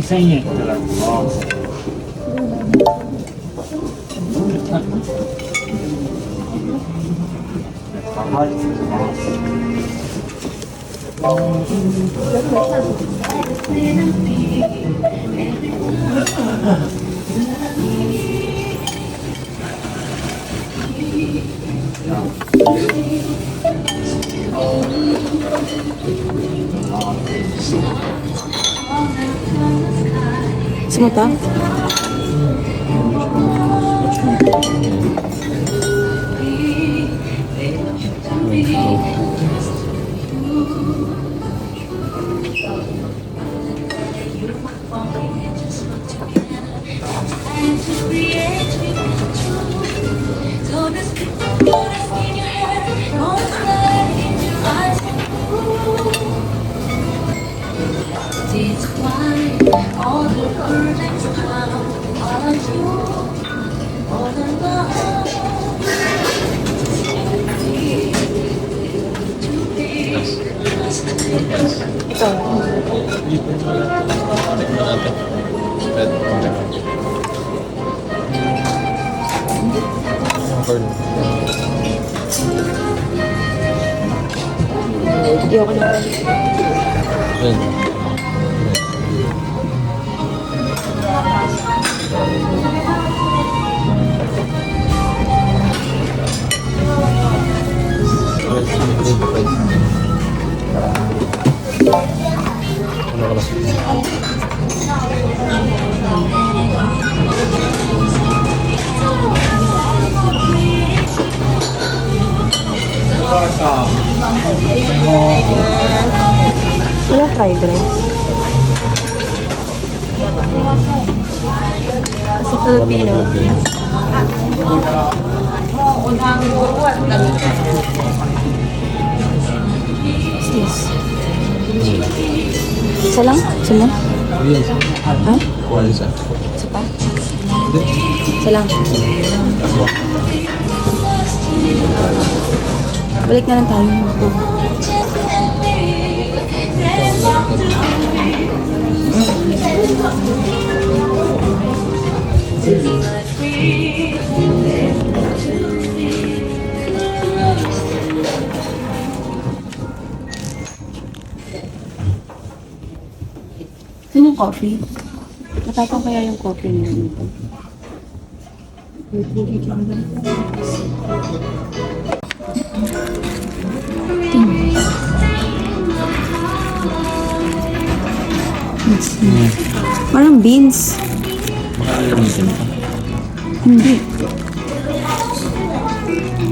2000円いただきます。はい、失礼します。Sumata? Ayoko na. Wala fried rice. Sa Filipino. What's this? Isa lang? Isa lang? Ha? Isa pa? Isa lang. Balik na lang tayo. Saan yung coffee? Matapang kaya yung coffee niyo dito? Parang beans. Hindi.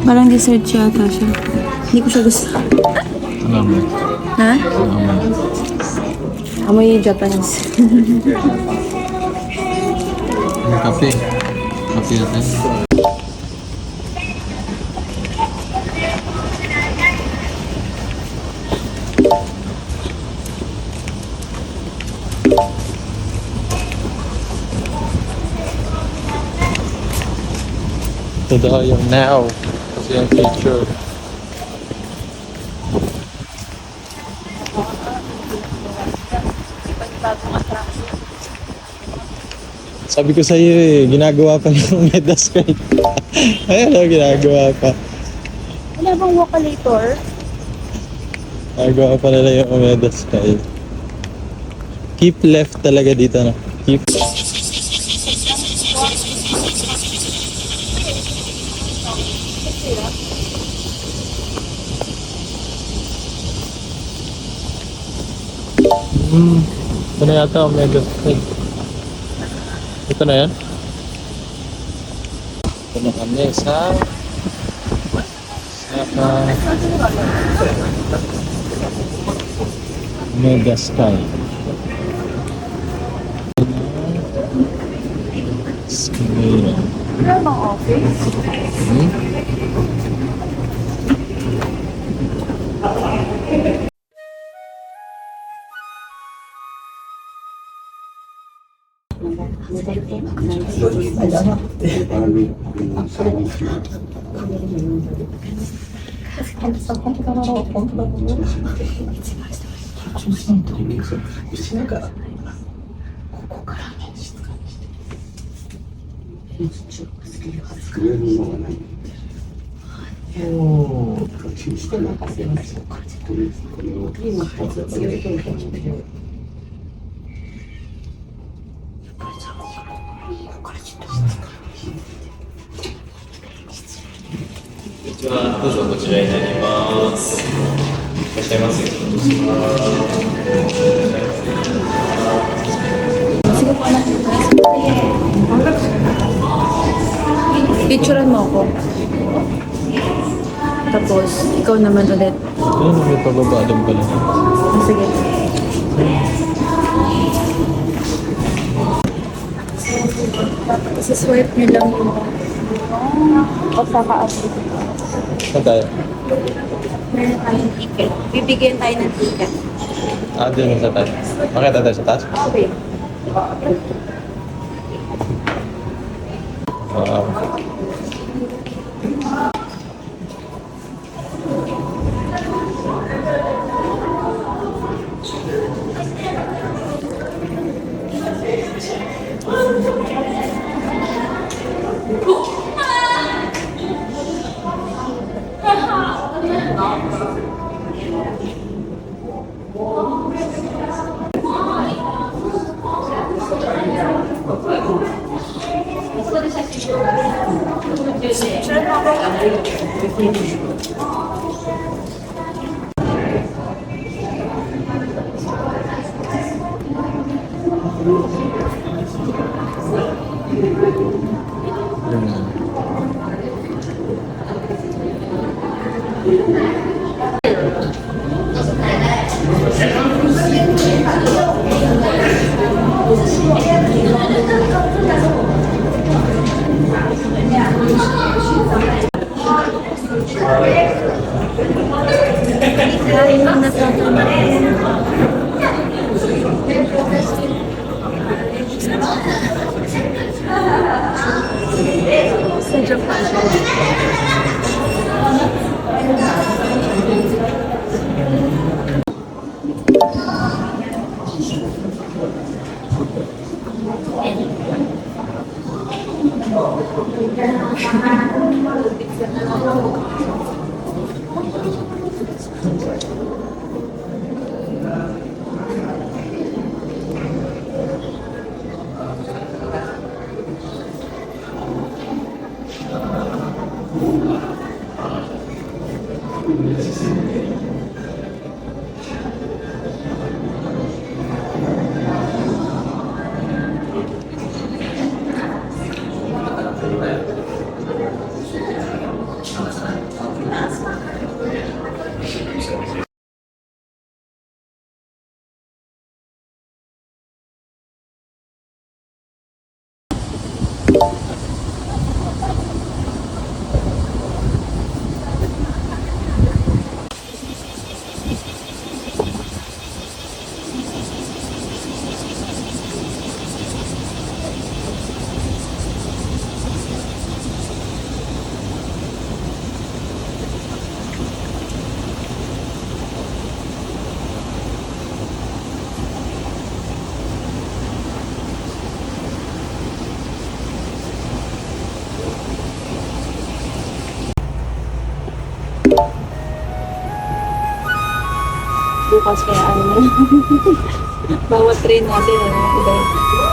Parang dessert siya ata siya. Hindi ko siya gusto. Amoy. Ha? Amoy. Amoy Japanese. May kape. Kape natin. Ito yung now. Kasi yung future. Sabi ko sa iyo eh, ginagawa pa yung Umeda Sky. Ayun o, ginagawa pa. Wala bang escalator? Ginagawa pa nila yung Umeda Sky. Keep left talaga dito na. Keep. Ito na yata Umeda Sky. Ito na yan. Ito na kami sa Osaka. Umeda Sky. Sky. Wala bang office? Hmm? Sige po na. Picturean mo ako. Tapos, ikaw naman ulit. Ayun, may pababa din pala. Sige. Saswipe nyo lang yung Osaka Amazing. Saan tayo? Meron tayong ticket. Bibigyan tayo ng ticket. Ah, dyan sa taas. Makita tayo sa taas? Okay. Wow. Sa Japan. Bukas kaya ano na. Bawat train natin, ano,